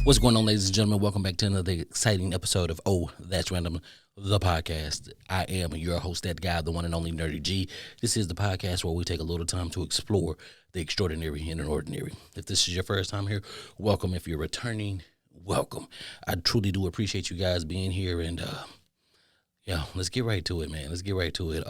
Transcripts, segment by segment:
What's going on, ladies and gentlemen? Welcome back to another exciting episode of Oh, That's Random, the podcast. I am your host, that guy, the one and only Nerdy G. This is the podcast where we take a little time to explore the extraordinary and ordinary. If this is your first time here, welcome. If you're returning, welcome. I truly do appreciate you guys being here, and let's get right to it, man. Let's get right to it.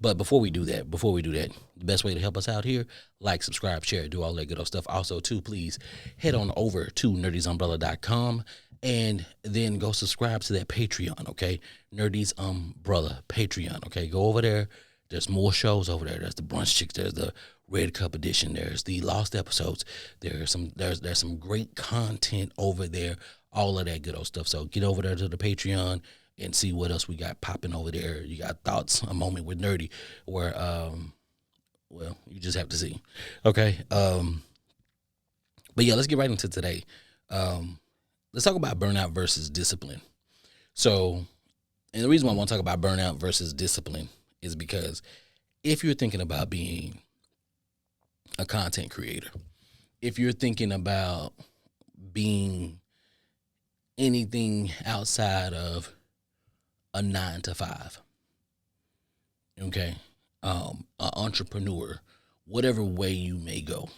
But before we do that, the best way to help us out here, like, subscribe, share, do all that good old stuff. Also, too, please head on over to NerdysUmbrella.com and then go subscribe to that Patreon, okay? NerdysUmbrella Patreon, okay? Go over there. There's more shows over there. There's the Brunch Chicks. There's the Red Cup Edition. There's the Lost Episodes. There's some great content over there. All of that good old stuff. So get over there to the Patreon and see what else we got popping over there. You got Thoughts, A Moment with Nerdy, where, you just have to see. Okay? But yeah, let's get right into today. Let's talk about burnout versus discipline. So, and the reason why I want to talk about burnout versus discipline is because if you're thinking about being a content creator, if you're thinking about being anything outside of a 9 to 5, okay, an entrepreneur, whatever way you may go,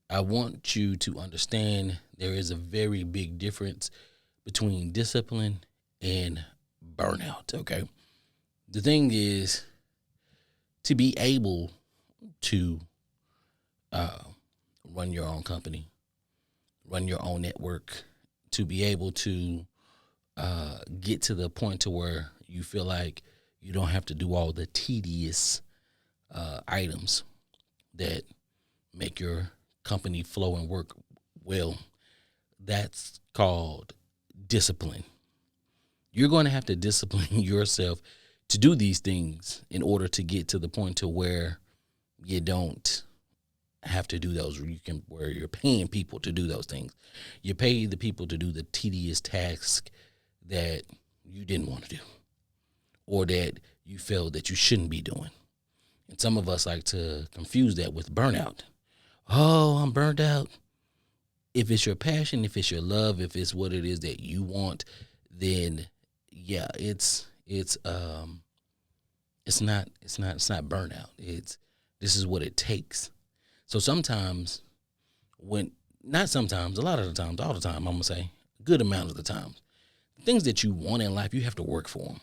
I want you to understand there is a very big difference between discipline and burnout, okay? The thing is, to be able to run your own company, run your own network, to be able to get to the point to where you feel like you don't have to do all the tedious items that make your company flow and work well. That's called discipline. You're going to have to discipline yourself to do these things in order to get to the point to where you don't have to do those, where you're paying people to do those things. You pay the people to do the tedious tasks that you didn't want to do or that you felt that you shouldn't be doing. And some of us like to confuse that with burnout. Oh, I'm burned out. If it's your passion, if it's your love, if it's what it is that you want, then yeah, it's not burnout. This is what it takes. So sometimes a lot of the times, all the time, I'm gonna say, a good amount of the times, things that you want in life, you have to work for them.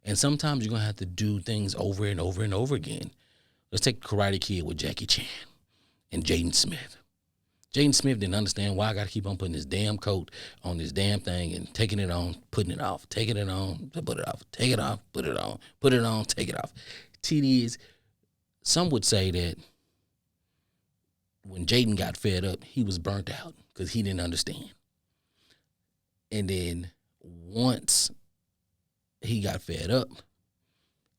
And sometimes you're going to have to do things over and over and over again. Let's take Karate Kid with Jackie Chan and Jaden Smith. Jaden Smith didn't understand why I got to keep on putting this damn coat on this damn thing and taking it on, putting it off, taking it on, put it off, take it off, put it on, take it off. TDs, some would say that when Jaden got fed up, he was burnt out because he didn't understand. And then once he got fed up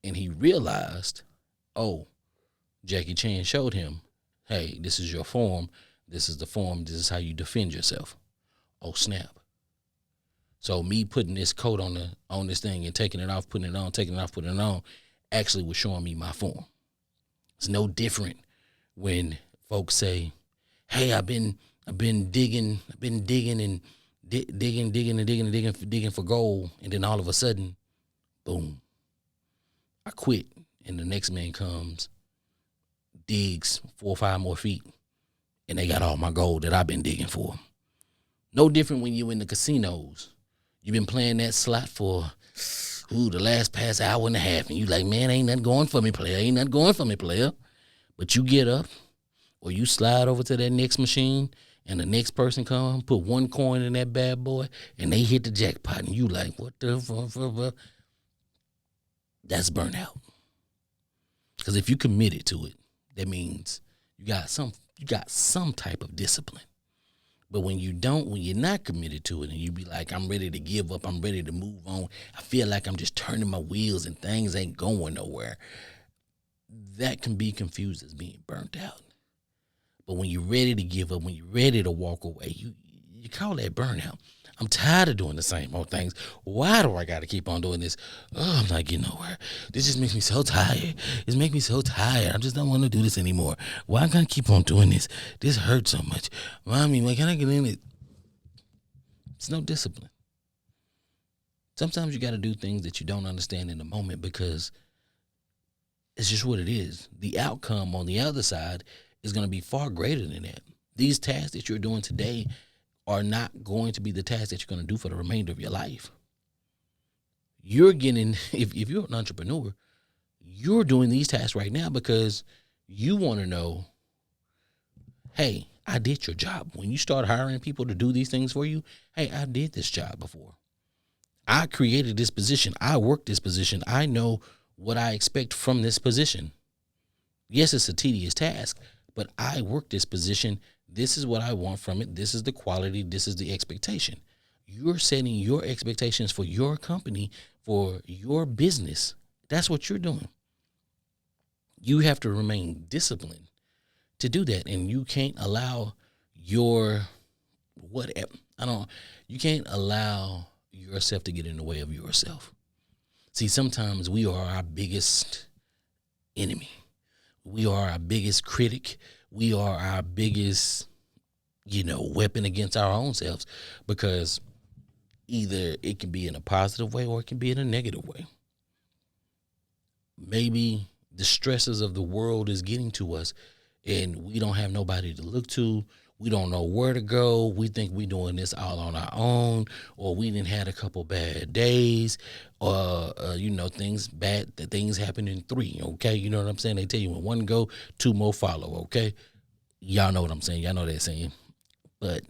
and he realized, oh, Jackie Chan showed him, hey, this is your form. This is the form. This is how you defend yourself. Oh, snap. So me putting this coat on this thing and taking it off, putting it on, taking it off, putting it on, actually was showing me my form. It's no different when folks say, hey, I've been digging and digging for gold, and then all of a sudden, boom, I quit, and the next man comes, digs 4 or 5 more feet, and they got all my gold that I've been digging for. No different when you in the casinos. You've been playing that slot for the last past hour and a half, and you like, man, ain't nothing going for me, player. But you get up, or you slide over to that next machine, and the next person come, put 1 coin in that bad boy, and they hit the jackpot, and you like, what the fuck? That's burnout. Because if you committed to it, that means you got some type of discipline. But when you're not committed to it, and you be like, I'm ready to give up, I'm ready to move on, I feel like I'm just turning my wheels and things ain't going nowhere, that can be confused as being burnt out. But when you're ready to give up, when you're ready to walk away, you call that burnout. I'm tired of doing the same old things. Why do I got to keep on doing this? Oh, I'm not getting nowhere. This just makes me so tired. It makes me so tired. I just don't want to do this anymore. Why can't I keep on doing this? This hurts so much. Mommy, why can't I get in it? It's no discipline. Sometimes you got to do things that you don't understand in the moment because it's just what it is. The outcome on the other side is going to be far greater than that. These tasks that you're doing today are not going to be the tasks that you're going to do for the remainder of your life. You're getting, if you're an entrepreneur, you're doing these tasks right now because you want to know, hey, I did your job. When you start hiring people to do these things for you, hey, I did this job before. I created this position. I worked this position. I know what I expect from this position. Yes, it's a tedious task, but I worked this position. This is what I want from it. This is the quality. This is the expectation. You're setting your expectations for your company, for your business. That's what you're doing. You have to remain disciplined to do that. And you can't allow you can't allow yourself to get in the way of yourself. See, sometimes we are our biggest enemy. We are our biggest critic. We are our biggest, weapon against our own selves, because either it can be in a positive way or it can be in a negative way. Maybe the stresses of the world is getting to us and we don't have nobody to look to. We don't know where to go. We think we're doing this all on our own, or we didn't had a couple bad days, or, things happen in three, okay? You know what I'm saying? They tell you when one go, two more follow, okay? Y'all know what I'm saying. Y'all know that saying. But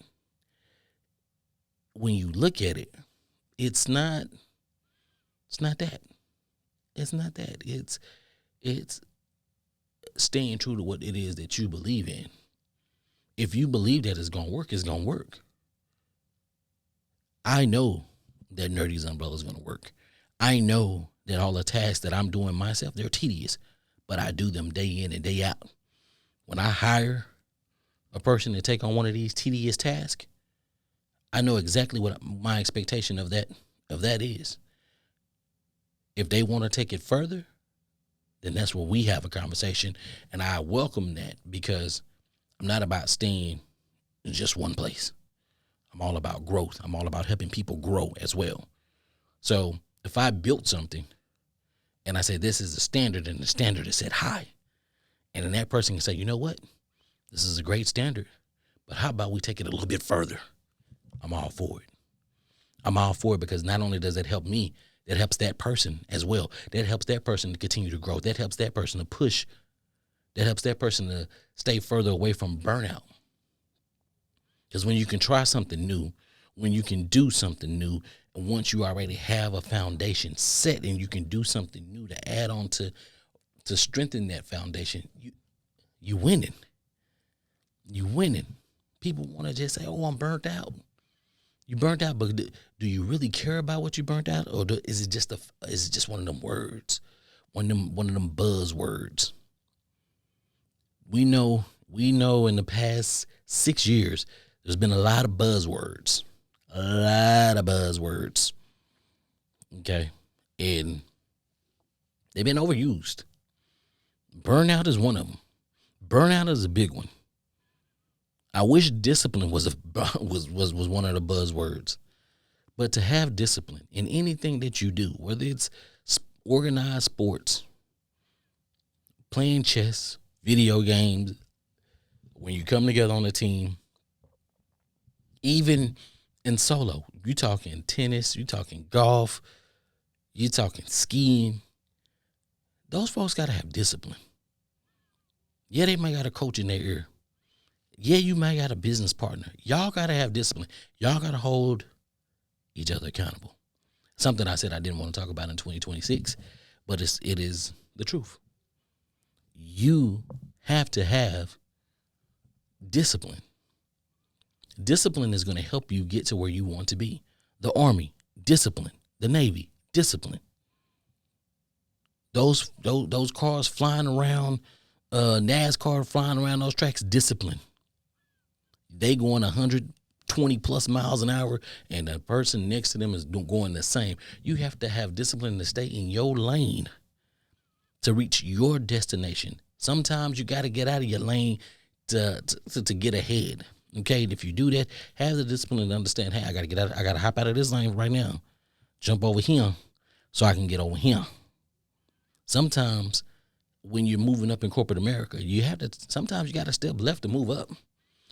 when you look at it, it's not that. It's not that. It's staying true to what it is that you believe in. If you believe that it's going to work, it's going to work. I know that NerdysUmbrella is going to work. I know that all the tasks that I'm doing myself, they're tedious, but I do them day in and day out. When I hire a person to take on one of these tedious tasks, I know exactly what my expectation of that is. If they want to take it further, then that's where we have a conversation, and I welcome that, because I'm not about staying in just one place. I'm all about growth. I'm all about helping people grow as well. So if I built something and I say this is the standard and the standard is set high, and then that person can say, you know what, this is a great standard, but how about we take it a little bit further? I'm all for it. I'm all for it, because not only does that help me, that helps that person as well. That helps that person to continue to grow. That helps that person to push. That helps that person to stay further away from burnout. Because when you can try something new, when you can do something new, and once you already have a foundation set and you can do something new to add on to strengthen that foundation, you winning. You winning. People want to just say, oh, I'm burnt out. You burnt out, but do you really care about what you burnt out, or is it just one of them words, one of them buzzwords? We know in the past 6 years, there's been a lot of buzzwords. Okay. And they've been overused. Burnout is one of them. Burnout is a big one. I wish discipline was one of the buzzwords. But to have discipline in anything that you do, whether it's organized sports, playing chess, video games, when you come together on a team, even in solo, you talking tennis, you talking golf, you talking skiing, those folks got to have discipline. Yeah, they might got a coach in their ear. Yeah, you might got a business partner. Y'all got to have discipline. Y'all got to hold each other accountable. Something I said I didn't want to talk about in 2026, but it is the truth. You have to have discipline. Discipline is going to help you get to where you want to be. The Army, discipline. The Navy, discipline. Those cars flying around, NASCAR flying around those tracks, discipline. They going 100 20 plus miles an hour and the person next to them is going the same. You have to have discipline to stay in your lane to reach your destination. Sometimes you got to get out of your lane to get ahead. Okay, and if you do that, have the discipline to understand, hey, I got to get out. I got to hop out of this lane right now, jump over here so I can get over here. Sometimes when you're moving up in corporate America, sometimes you got to step left to move up.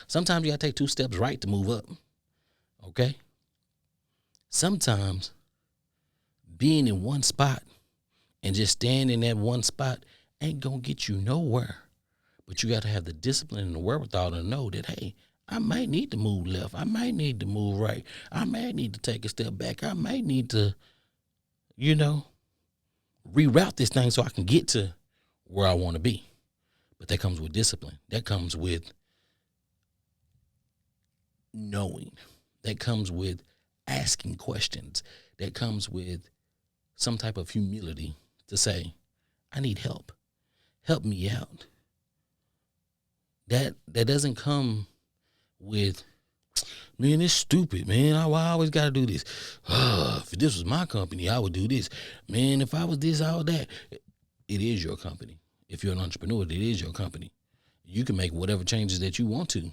Sometimes you got to take 2 steps right to move up. Okay? Sometimes being in one spot and just staying in that one spot ain't going to get you nowhere. But you got to have the discipline and the wherewithal to know that, hey, I might need to move left. I might need to move right. I might need to take a step back. I might need to, reroute this thing so I can get to where I want to be. But that comes with discipline. That comes with knowing. That comes with asking questions. That comes with some type of humility to say, I need help. Help me out. That doesn't come with, man, it's stupid, man. I always got to do this. If this was my company, I would do this. Man, if I was this, I would that. It is your company. If you're an entrepreneur, it is your company. You can make whatever changes that you want to,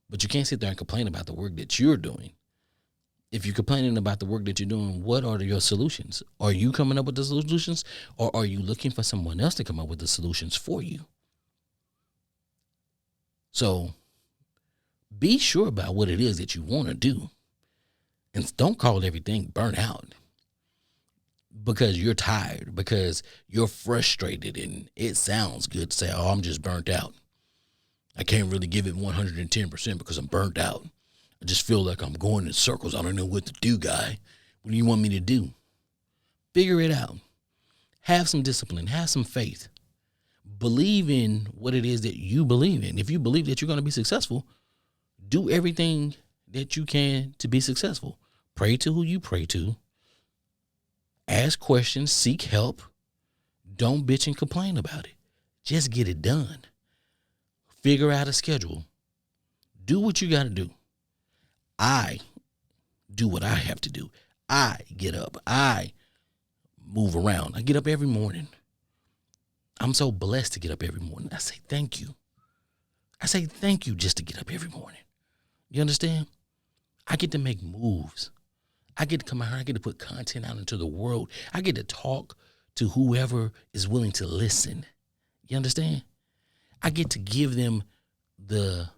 but you can't sit there and complain about the work that you're doing. If you're complaining about the work that you're doing, what are your solutions? Are you coming up with the solutions, or are you looking for someone else to come up with the solutions for you? So be sure about what it is that you want to do, and don't call everything burnout because you're tired, because you're frustrated, and it sounds good to say, oh, I'm just burnt out. I can't really give it 110% because I'm burnt out. I just feel like I'm going in circles. I don't know what to do, guy. What do you want me to do? Figure it out. Have some discipline. Have some faith. Believe in what it is that you believe in. If you believe that you're going to be successful, do everything that you can to be successful. Pray to who you pray to. Ask questions. Seek help. Don't bitch and complain about it. Just get it done. Figure out a schedule. Do what you got to do. I do what I have to do. I get up. I move around. I get up every morning. I'm so blessed to get up every morning. I say thank you. I say thank you just to get up every morning. You understand? I get to make moves. I get to come out here. I get to put content out into the world. I get to talk to whoever is willing to listen. You understand? I get to give them the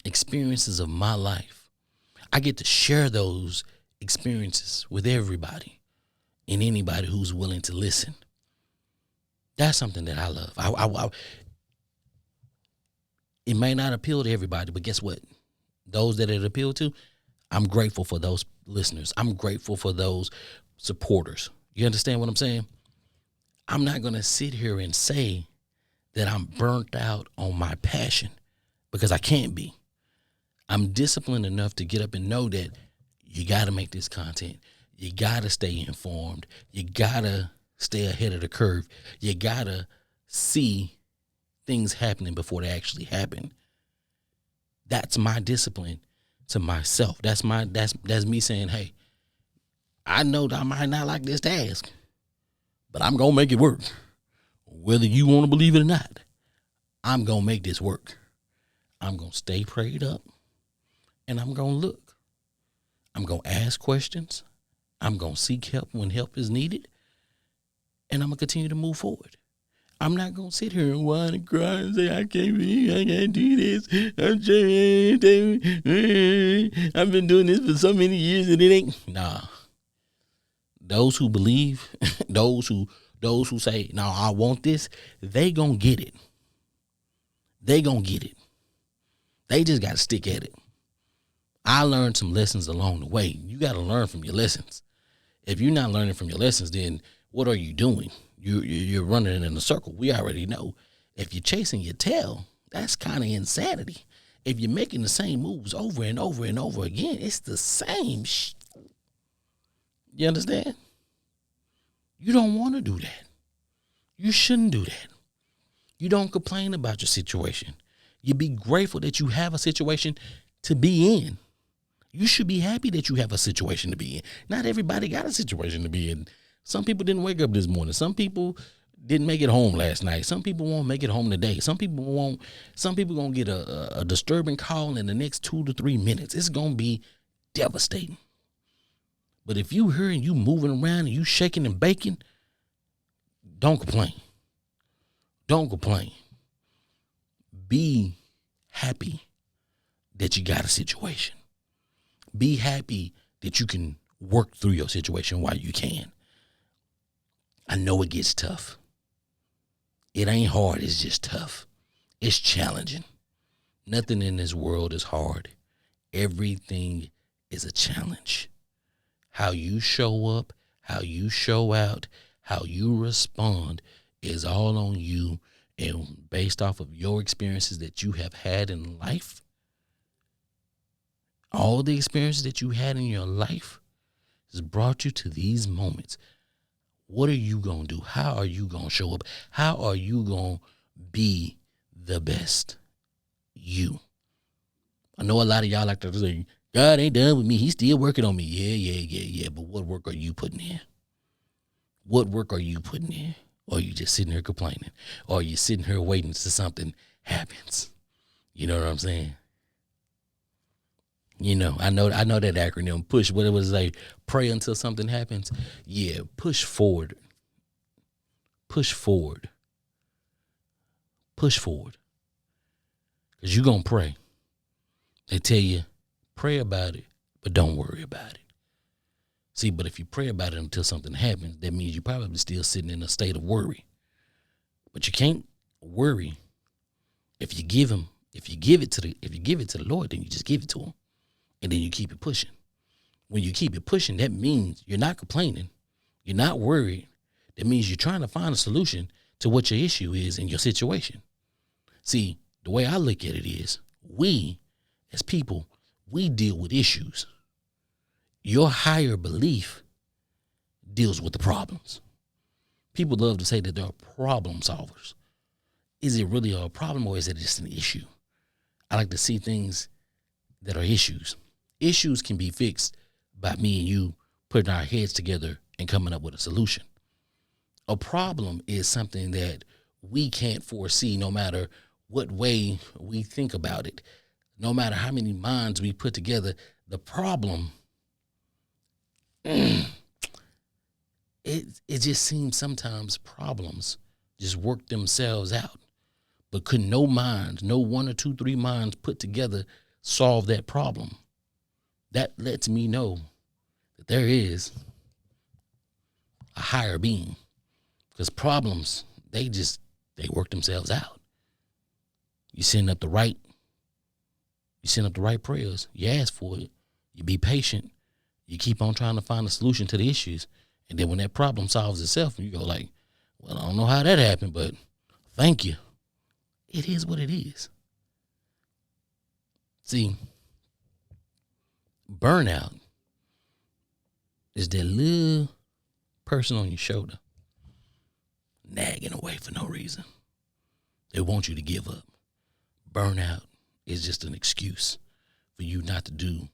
experiences of my life. I get to share those experiences with everybody and anybody who's willing to listen. That's something that I love. It may not appeal to everybody, but guess what? Those that it appeal to, I'm grateful for those listeners. I'm grateful for those supporters. You understand what I'm saying? I'm not going to sit here and say that I'm burnt out on my passion because I can't be. I'm disciplined enough to get up and know that you got to make this content. You got to stay informed. You got to stay ahead of the curve. You got to see things happening before they actually happen. That's my discipline to myself. That's me saying, hey, I know that I might not like this task, but I'm going to make it work. Whether you want to believe it or not, I'm going to make this work. I'm going to stay prayed up, and I'm going to look. I'm going to ask questions. I'm going to seek help when help is needed, and I'm going to continue to move forward. I'm not going to sit here and whine and cry and say, I can't do this. I've been doing this for so many years and it ain't. Nah. Those who believe, those who say, no, I want this, they going to get it. They going to get it. They just got to stick at it. I learned some lessons along the way. You got to learn from your lessons. If you're not learning from your lessons, then what are you doing? You're running in a circle. We already know. If you're chasing your tail, that's kind of insanity. If you're making the same moves over and over and over again, it's the same shit. You understand? You don't want to do that. You shouldn't do that. You don't complain about your situation. You be grateful that you have a situation. to be in. You should be happy that you have a situation to be in. Not everybody got a situation to be in. Some people didn't wake up this morning. Some people didn't make it home last night. Some people won't make it home today. Some people gonna get a disturbing call in the next 2 to 3 minutes. It's gonna be devastating. But if you hearing you moving around and you shaking and baking, don't complain. Don't complain. Be happy that you got a situation. Be happy that you can work through your situation while you can. I know it gets tough. It ain't hard, it's just tough. It's challenging. Nothing in this world is hard. Everything is a challenge. How you show up, how you show out, how you respond is all on you, and based off of your experiences that you have had in life. All the experiences that you had in your life has brought you to these moments. What are you going to do? How are you going to show up? How are you going to be the best you? I know a lot of y'all like to say, God ain't done with me. He's still working on me. Yeah. But what work are you putting in? What work are you putting in? Or are you just sitting here complaining? Or are you sitting here waiting till something happens? You know what I'm saying? You know, I know that acronym, push, what it was like, pray until something happens. Yeah, push forward. Push forward. Push forward. Because you're going to pray. They tell you, pray about it, but don't worry about it. See, but if you pray about it until something happens, that means you're probably still sitting in a state of worry. But you can't worry if you give it to the Lord, then you just give it to him. And then you keep it pushing. When you keep it pushing, that means you're not complaining. You're not worried. That means you're trying to find a solution to what your issue is in your situation. See, the way I look at it is, we, as people, we deal with issues. Your higher belief deals with the problems. People love to say that they're problem solvers. Is it really a problem, or is it just an issue? I like to see things that are issues. Issues can be fixed by me and you putting our heads together and coming up with a solution. A problem is something that we can't foresee, no matter what way we think about it. No matter how many minds we put together, the problem, it just seems sometimes problems just work themselves out. But could no minds, no 1 or 2, 3 minds put together solve that problem? That lets me know that there is a higher being, because problems, they work themselves out. You send up the right prayers. You ask for it. You be patient. You keep on trying to find a solution to the issues. And then when that problem solves itself, you go like, well, I don't know how that happened, but thank you. It is what it is. See, burnout is that little person on your shoulder nagging away for no reason. They want you to give up. Burnout is just an excuse for you not to do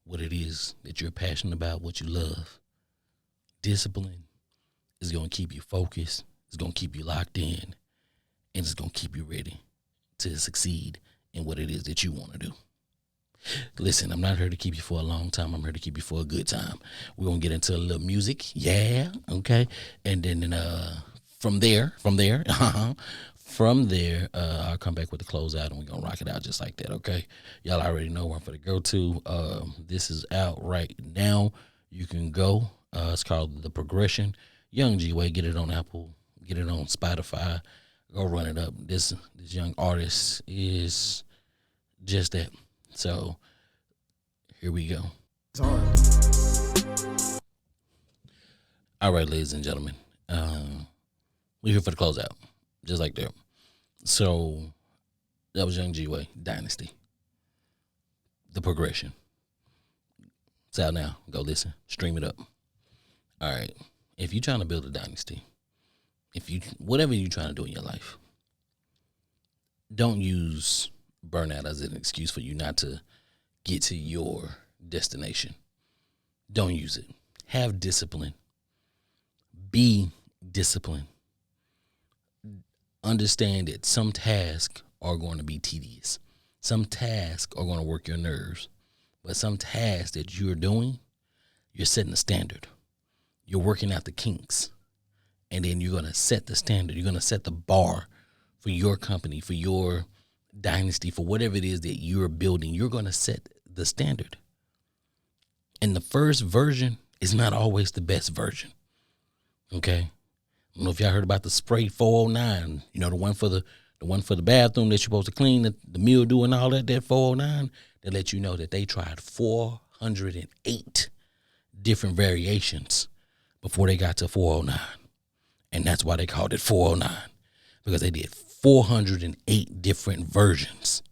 what it is that you're passionate about, what you love. Discipline is going to keep you focused. It's going to keep you locked in. And it's going to keep you ready to succeed in what it is that you want to do. Listen, I'm not here to keep you for a long time. I'm here to keep you for a good time. We're going to get into a little music. Yeah. Okay. And then from there, I'll come back with the closeout, and we're going to rock it out just like that. Okay. Y'all already know where I'm going to go to. This is out right now. You can go. It's called The Progression. Young G-Way, get it on Apple, get it on Spotify. Go run it up. This young artist is just that. So here we go. It's hard. All right, ladies and gentlemen, we're here for the closeout, just like that. So that was Young G-Way, Dynasty. The Progression. It's out now. Go listen. Stream it up. All right. If you're trying to build a dynasty, whatever you're trying to do in your life, don't use burnout as an excuse for you not to get to your destination. Don't use it. Have discipline. Be disciplined. Understand that some tasks are going to be tedious. Some tasks are going to work your nerves. But some tasks that you're doing, you're setting the standard. You're working out the kinks. And then you're going to set the standard. You're going to set the bar for your company, for your dynasty, for whatever it is that you're building. You're going to set the standard. And the first version is not always the best version. Okay? I don't know if y'all heard about the spray 409, the one for the bathroom that you're supposed to clean, the mildew and all that 409, they let you know that they tried 408 different variations before they got to 409. And that's why they called it 409, because they did 408 different versions.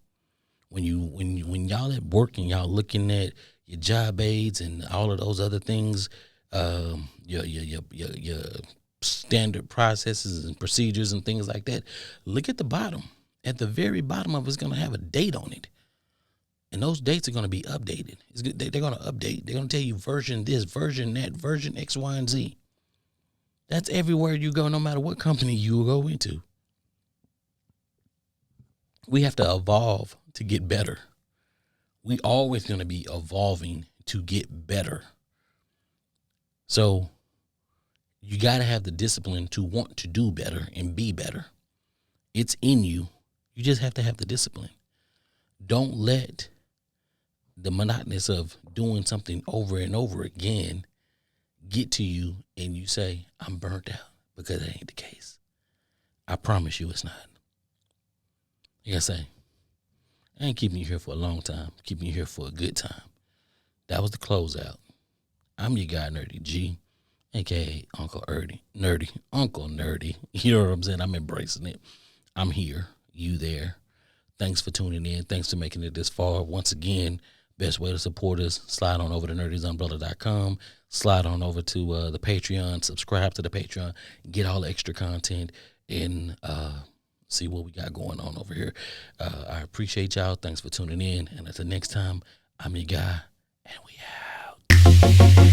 When y'all at work and y'all looking at your job aids and all of those other things, your standard processes and procedures and things like that, look at the bottom. At the very bottom of it's going to have a date on it. And those dates are going to be updated. They're going to update. They're going to tell you version this, version that, version X, Y, and Z. That's everywhere you go, no matter what company you go into. We have to evolve to get better. We always going to be evolving to get better. So you got to have the discipline to want to do better and be better. It's in you. You just have to have the discipline. Don't let the monotonous of doing something over and over again get to you and you say, I'm burnt out, because that ain't the case. I promise you it's not. Like I say, I ain't keeping you here for a long time. I'm keeping you here for a good time. That was the closeout. I'm your guy, Nerdy G, a.k.a. Uncle Nerdy. Uncle Nerdy. You know what I'm saying? I'm embracing it. I'm here. You there. Thanks for tuning in. Thanks for making it this far. Once again, best way to support us, slide on over to NerdysUmbrella.com. Slide on over to the Patreon. Subscribe to the Patreon. Get all the extra content and see what we got going on over here. I appreciate y'all. Thanks for tuning in. And until next time, I'm your guy, and we out.